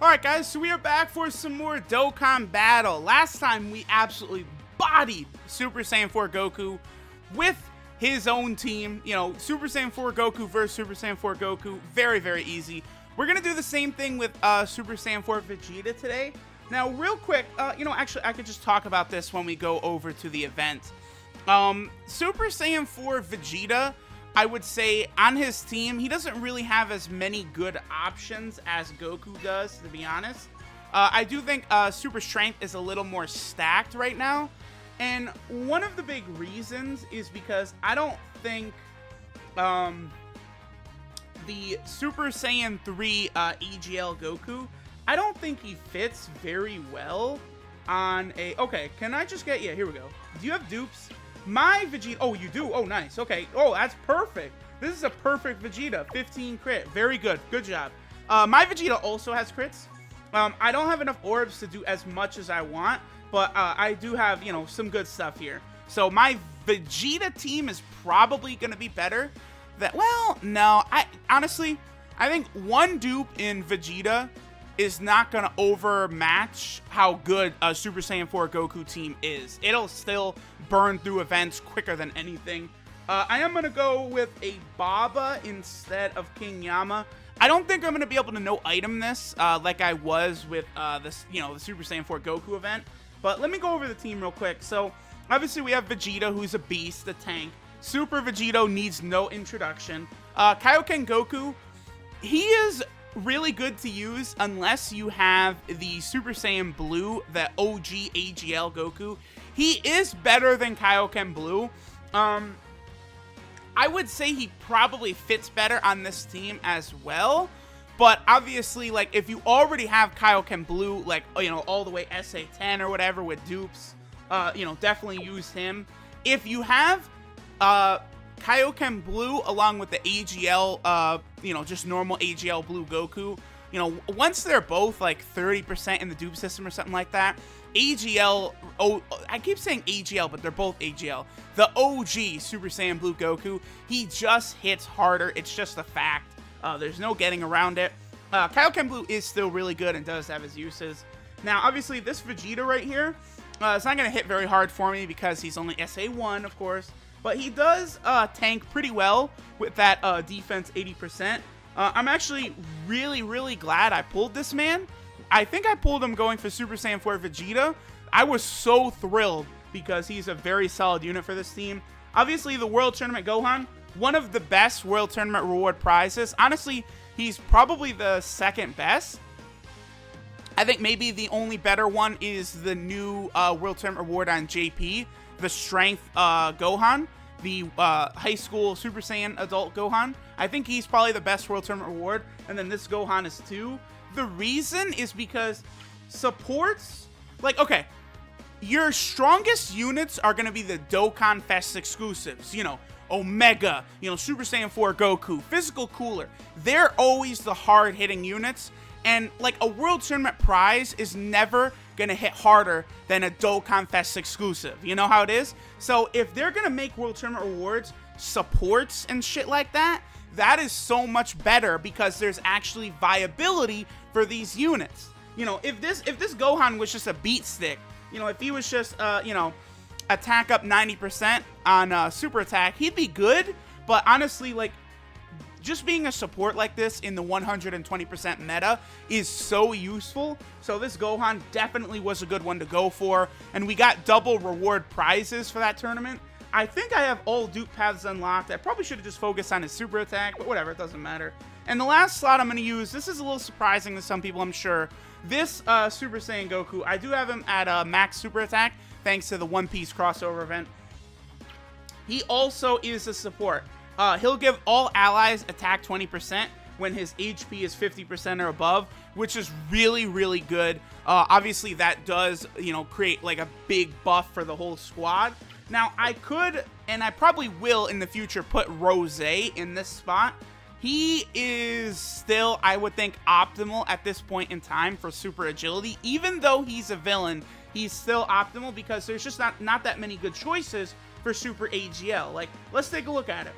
Alright guys, so we are back for some more Dokkan Battle. Last time we absolutely bodied Super Saiyan 4 Goku with his own team. You know, Super Saiyan 4 Goku versus Super Saiyan 4 Goku. Very, very easy. We're going to do the same thing with Super Saiyan 4 Vegeta today. Now, real quick, actually, I could just talk about this when we go over to the event. Super Saiyan 4 Vegeta, I would say, on his team, he doesn't really have as many good options as Goku does, to be honest. I do think Super Strength is a little more stacked right now. And one of the big reasons is because I don't think the Super Saiyan 3 EGL Goku, I don't think he fits very well on a... Okay, can I just get... Yeah, here we go. Do you have dupes? My Vegeta... Oh, you do? Oh, nice. Okay. Oh, that's perfect. This is a perfect Vegeta. 15 crit. Very good. Good job. My Vegeta also has crits. I don't have enough orbs to do as much as I want, but I do have, you know, some good stuff here. So my Vegeta team is probably going to be better. Well, no. Honestly, I think one dupe in Vegeta is not going to overmatch how good a Super Saiyan 4 Goku team is. It'll still burn through events quicker than anything. I am going to go with a Baba instead of King Yama. I don't think I'm going to be able to no item this like I was with this, the Super Saiyan 4 Goku event. But let me go over the team real quick. So obviously we have Vegeta, who's a beast, a tank. Super Vegito needs no introduction. Kaioken Goku, he is really good to use unless you have the Super Saiyan Blue, the OG AGL Goku. He is better than Kaioken Blue. I would say he probably fits better on this team as well. But obviously, like, if you already have Kaioken Blue, like, all the way SA10 or whatever with dupes, definitely use him. If you have Kaioken Blue along with the AGL, just normal AGL Blue Goku, once they're both like 30% in the dupe system or something like that, AGL, I keep saying AGL, but they're both AGL. The OG Super Saiyan Blue Goku, he just hits harder. It's just a fact. There's no getting around it. Kaioken Blue is still really good and does have his uses. Now, obviously, this Vegeta right here, it's not going to hit very hard for me because he's only SA1, of course. But he does tank pretty well with that defense 80%. I'm actually really, really glad I pulled this man. I think I pulled him going for Super Saiyan 4 Vegeta. I was so thrilled because he's a very solid unit for this team. Obviously, the World Tournament Gohan, one of the best World Tournament reward prizes. Honestly, he's probably the second best. I think maybe the only better one is the new World Tournament reward on JP. The Strength Gohan, the high school Super Saiyan adult Gohan. I think he's probably the best World Tournament reward, and then this Gohan is too. The reason is because supports, like, okay, your strongest units are going to be the Dokkan Fest exclusives, Omega, Super Saiyan 4 Goku, Physical Cooler. They're always the hard-hitting units, and, like, a World Tournament prize is never gonna hit harder than a Dokkan Fest exclusive. You know how it is? So if they're gonna make World Tournament rewards supports and shit like that, that is so much better because there's actually viability for these units. If this Gohan was just a beat stick, if he was just attack up 90% on super attack, he'd be good. But honestly, like, just being a support like this in the 120% meta is so useful. So this Gohan definitely was a good one to go for. And we got double reward prizes for that tournament. I think I have all dupe paths unlocked. I probably should have just focused on his super attack, but whatever, it doesn't matter. And the last slot I'm going to use, this is a little surprising to some people, I'm sure. This Super Saiyan Goku, I do have him at max super attack, thanks to the One Piece crossover event. He also is a support. He'll give all allies attack 20% when his HP is 50% or above, which is really, really good. Obviously, that does, create like a big buff for the whole squad. Now, I could, and I probably will in the future, put Rose in this spot. He is still, I would think, optimal at this point in time for super agility. Even though he's a villain, he's still optimal because there's just not that many good choices for super AGL. Like, let's take a look at it.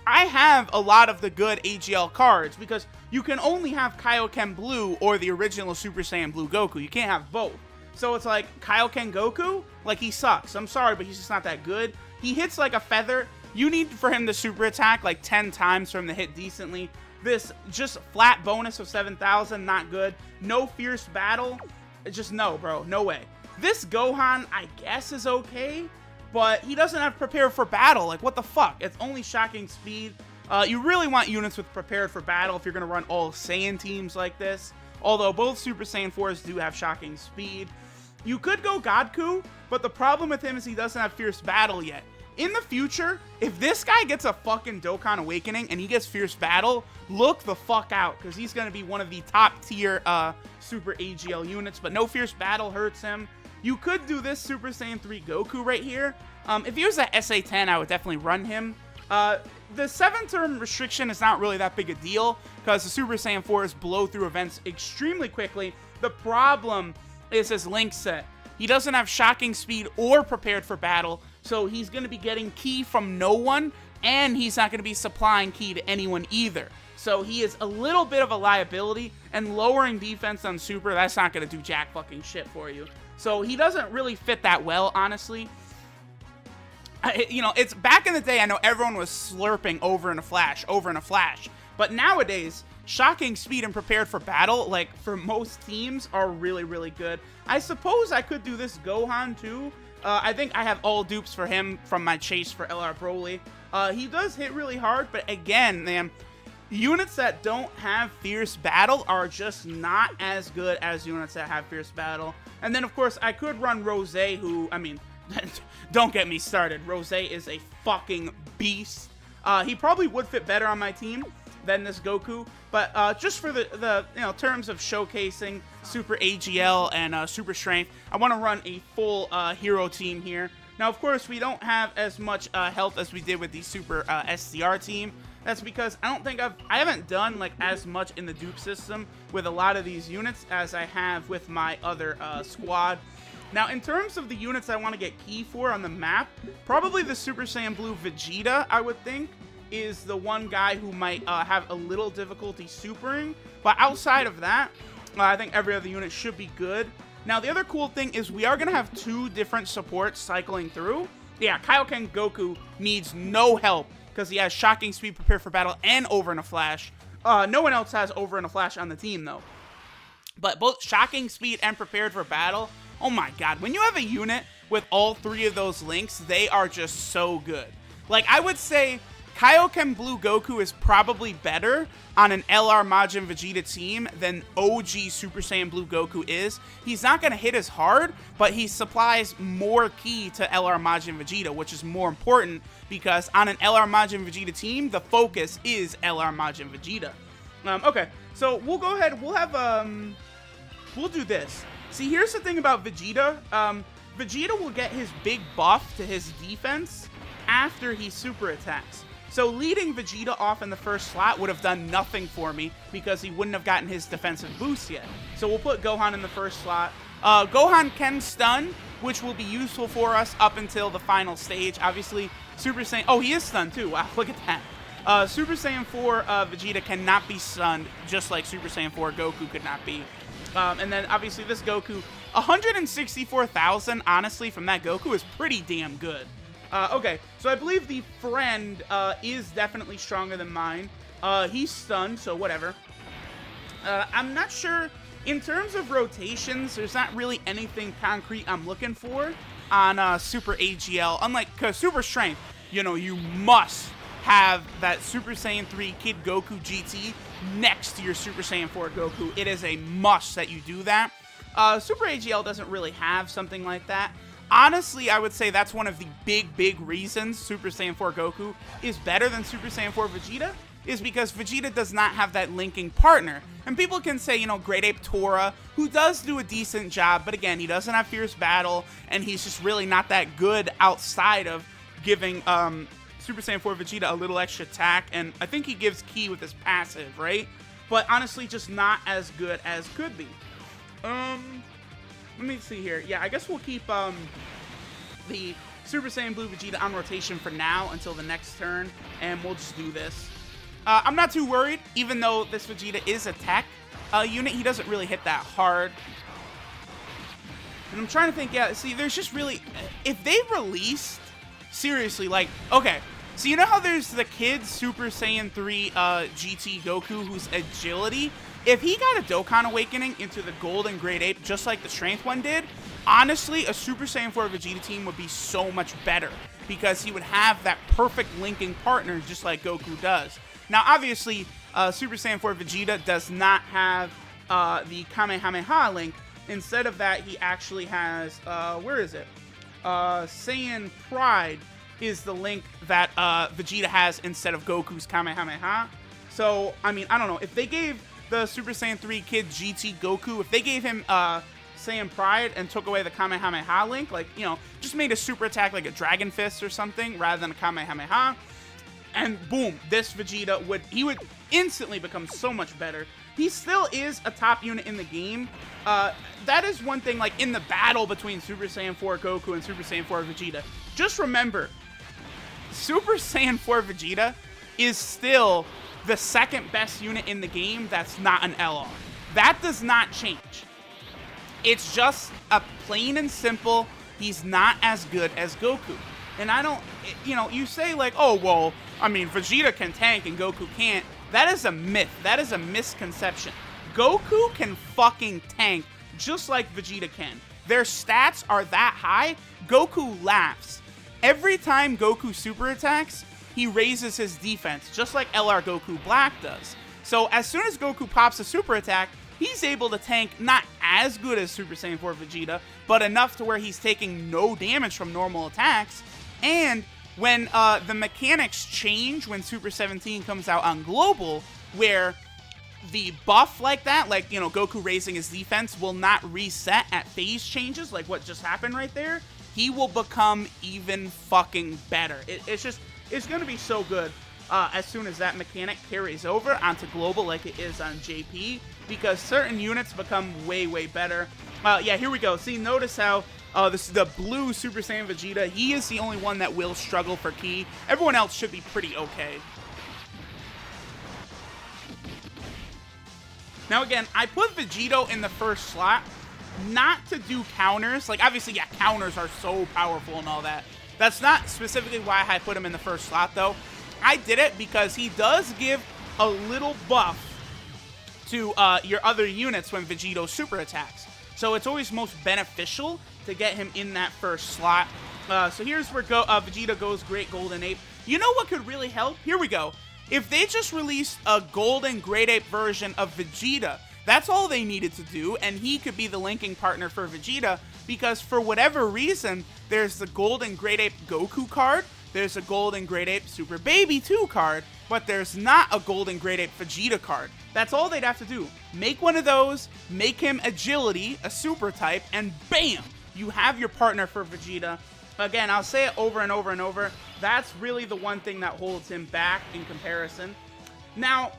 I have a lot of the good AGL cards because you can only have Kaioken Blue or the original Super Saiyan Blue Goku. You can't have both. So it's like Kaioken Goku, like he sucks. I'm sorry, but he's just not that good. He hits like a feather. You need for him to super attack like 10 times for him to hit decently. This just flat bonus of 7,000, not good. No fierce battle. Just no, bro. No way. This Gohan, I guess, is okay, but he doesn't have prepared for battle. Like, what the fuck? It's only shocking speed. You really want units with prepared for battle if you're going to run all Saiyan teams like this. Although both Super Saiyan 4s do have shocking speed. You could go Godku, but the problem with him is he doesn't have fierce battle yet. In the future, if this guy gets a fucking Dokkan Awakening and he gets Fierce Battle, look the fuck out, because he's going to be one of the top tier Super AGL units, but no Fierce Battle hurts him. You could do this Super Saiyan 3 Goku right here. If he was at SA10, I would definitely run him. The 7-turn restriction is not really that big a deal, because the Super Saiyan 4s blow through events extremely quickly. The problem is his link set. He doesn't have shocking speed or prepared for battle, so he's going to be getting ki from no one, and he's not going to be supplying ki to anyone either. So he is a little bit of a liability, and lowering defense on Super, that's not going to do jack fucking shit for you. So he doesn't really fit that well, honestly. You know, it's back in the day, I know everyone was slurping over in a flash, but nowadays, shocking speed and prepared for battle, like, for most teams, are really, really good. I suppose I could do this Gohan, too. I think I have all dupes for him from my chase for LR Broly. He does hit really hard, but again, man, units that don't have Fierce Battle are just not as good as units that have Fierce Battle. And then, of course, I could run Rose, who, I mean, don't get me started. Rose is a fucking beast. He probably would fit better on my team than this Goku, but just for the terms of showcasing Super AGL and Super Strength, I want to run a full hero team here. Now, of course, we don't have as much health as we did with the Super SCR team. That's because I don't think I haven't done like as much in the dupe system with a lot of these units as I have with my other squad. Now, in terms of the units I want to get ki for on the map, probably the Super Saiyan Blue Vegeta, I would think, is the one guy who might have a little difficulty supering. But outside of that, I think every other unit should be good. Now, the other cool thing is we are going to have 2 different supports cycling through. Yeah, Kaioken Goku needs no help because he has shocking speed, prepare for battle, and over in a flash. No one else has over in a flash on the team, though. But both shocking speed and prepared for battle, oh my god, when you have a unit with all 3 of those links, they are just so good. Like, I would say Kaioken Blue Goku is probably better on an LR Majin Vegeta team than OG Super Saiyan Blue Goku is. He's not going to hit as hard, but he supplies more ki to LR Majin Vegeta, which is more important because on an LR Majin Vegeta team, the focus is LR Majin Vegeta. Okay, so we'll go ahead, we'll do this. See, here's the thing about Vegeta. Vegeta will get his big buff to his defense after he super attacks. So leading Vegeta off in the first slot would have done nothing for me because he wouldn't have gotten his defensive boost yet. So we'll put Gohan in the first slot. Gohan can stun, which will be useful for us up until the final stage. Obviously, Super Saiyan... Oh, he is stunned too. Wow, look at that. Super Saiyan 4 Vegeta cannot be stunned, just like Super Saiyan 4 Goku could not be. And then, obviously, this Goku, 164,000, honestly, from that Goku is pretty damn good. Okay, so I believe the friend is definitely stronger than mine. He's stunned, so whatever. I'm not sure. In terms of rotations, there's not really anything concrete I'm looking for on Super AGL. Unlike Super Strength, you know, you must have that Super Saiyan 3 Kid Goku GT next to your Super Saiyan 4 Goku. It is a must that you do that. Super AGL doesn't really have something like that. Honestly, I would say that's one of the big reasons Super Saiyan 4 Goku is better than Super Saiyan 4 Vegeta, is because Vegeta does not have that linking partner. And people can say, you know, Great Ape Tora, who does do a decent job, but again, he doesn't have Fierce Battle, and he's just really not that good outside of giving Super Saiyan 4 Vegeta a little extra attack, and I think he gives ki with his passive, right? But honestly, just not as good as could be. Let me see here. Yeah, I guess we'll keep the Super Saiyan Blue Vegeta on rotation for now until the next turn, and we'll just do this. I'm not too worried, even though this Vegeta is a tech unit. He doesn't really hit that hard. And I'm trying to think, yeah, see, there's just really, if they released, seriously, like, okay, so you know how there's the kid Super Saiyan 3 GT Goku whose agility, if he got a Dokkan Awakening into the Golden Great Ape just like the Strength one did, honestly, a Super Saiyan 4 Vegeta team would be so much better because he would have that perfect linking partner just like Goku does. Now, obviously, Super Saiyan 4 Vegeta does not have the Kamehameha link. Instead of that, he actually has, where is it? Saiyan Pride is the link that Vegeta has instead of Goku's Kamehameha. So, I mean, I don't know. If they gave the Super Saiyan 3 kid GT Goku, if they gave him Saiyan Pride and took away the Kamehameha link, like, you know, just made a super attack like a Dragon Fist or something rather than a Kamehameha, and boom, this Vegeta would instantly become so much better. He still is a top unit in the game. That is one thing, like, in the battle between Super Saiyan 4 Goku and Super Saiyan 4 Vegeta. Just remember, Super Saiyan 4 Vegeta is still the second best unit in the game that's not an LR. That does not change. It's just a plain and simple, he's not as good as Goku. And I don't, you know, you say like, oh, well, I mean, Vegeta can tank and Goku can't. That is a myth. That is a misconception. Goku can fucking tank just like Vegeta can. Their stats are that high, Goku laughs. Every time Goku super attacks, he raises his defense, just like LR Goku Black does. So as soon as Goku pops a super attack, he's able to tank not as good as Super Saiyan 4 Vegeta, but enough to where he's taking no damage from normal attacks. And when the mechanics change when Super 17 comes out on Global, where the buff like that, like, you know, Goku raising his defense, will not reset at phase changes, like what just happened right there, he will become even fucking better. It's going to be so good as soon as that mechanic carries over onto Global like it is on JP, because certain units become way, way better. Yeah, here we go. See, notice how this is the blue Super Saiyan Vegeta. He is the only one that will struggle for ki. Everyone else should be pretty okay. Now again, I put Vegito in the first slot, not to do counters. Like, obviously, yeah, counters are so powerful and all that. That's not specifically why I put him in the first slot, though. I did it because he does give a little buff to your other units when Vegito super attacks. So it's always most beneficial to get him in that first slot. So here's where Vegeta goes Great Golden Ape. You know what could really help? Here we go. If they just released a Golden Great Ape version of Vegeta, that's all they needed to do, and he could be the linking partner for Vegeta, because for whatever reason, there's the Golden Great Ape Goku card, there's a Golden Great Ape Super Baby 2 card, but there's not a Golden Great Ape Vegeta card. That's all they'd have to do. Make one of those, make him Agility, a super type, and bam! You have your partner for Vegeta. Again, I'll say it over and over and over. That's really the one thing that holds him back in comparison. Now,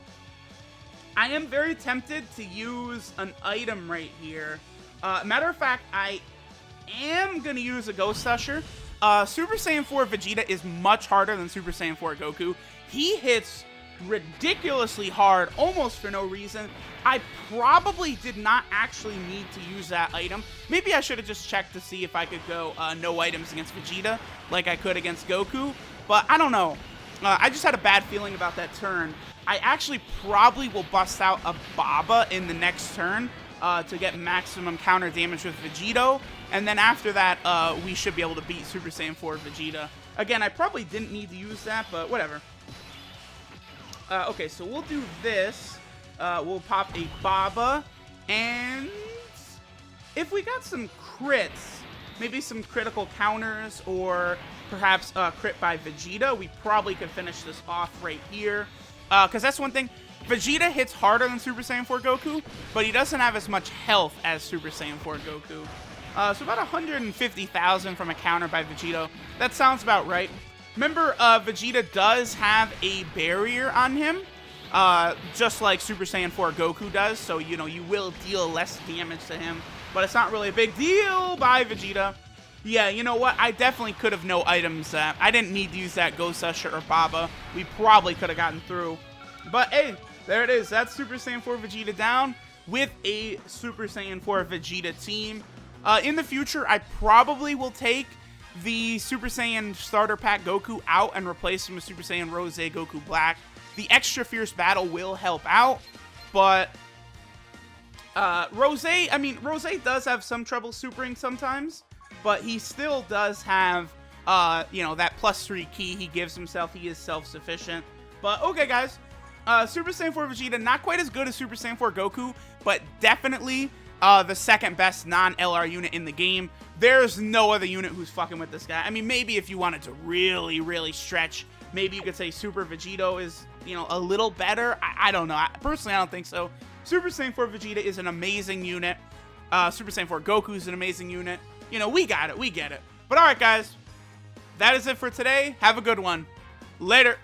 I am very tempted to use an item right here. Matter of fact, I am going to use a Ghost Usher. Super Saiyan 4 Vegeta is much harder than Super Saiyan 4 Goku. He hits ridiculously hard, almost for no reason. I probably did not actually need to use that item. Maybe I should have just checked to see if I could go no items against Vegeta like I could against Goku, but I don't know. I just had a bad feeling about that turn. I actually probably will bust out a Baba in the next turn to get maximum counter damage with Vegito, and then after that, we should be able to beat Super Saiyan 4 Vegeta. Again, I probably didn't need to use that, but whatever. Okay, so we'll do this. We'll pop a Baba, and if we got some crits, maybe some critical counters, or perhaps crit by Vegeta, we probably could finish this off right here. Because that's one thing, Vegeta hits harder than Super Saiyan 4 Goku, but he doesn't have as much health as Super Saiyan 4 Goku. So about 150,000 from a counter by Vegito. That sounds about right. Remember, Vegeta does have a barrier on him, just like Super Saiyan 4 Goku does, so, you know, you will deal less damage to him, but it's not really a big deal by Vegeta. Yeah, you know what? I definitely could have no items that. I didn't need to use that Ghost Usher or Baba. We probably could have gotten through. But hey, there it is. That's Super Saiyan 4 Vegeta down with a Super Saiyan 4 Vegeta team. In the future, I probably will take the Super Saiyan Starter Pack Goku out and replace him with Super Saiyan Rose Goku Black. The extra fierce battle will help out, but Rose does have some trouble supering sometimes, but he still does have, that +3 key he gives himself. He is self-sufficient. But okay, guys, Super Saiyan 4 Vegeta, not quite as good as Super Saiyan 4 Goku, but definitely the second best non-LR unit in the game. There's no other unit who's fucking with this guy. I mean, maybe if you wanted to really, really stretch, maybe you could say Super Vegito is, a little better. I don't know. Personally, I don't think so. Super Saiyan 4 Vegeta is an amazing unit. Super Saiyan 4 Goku is an amazing unit. We got it. We get it. But all right, guys, that is it for today. Have a good one. Later.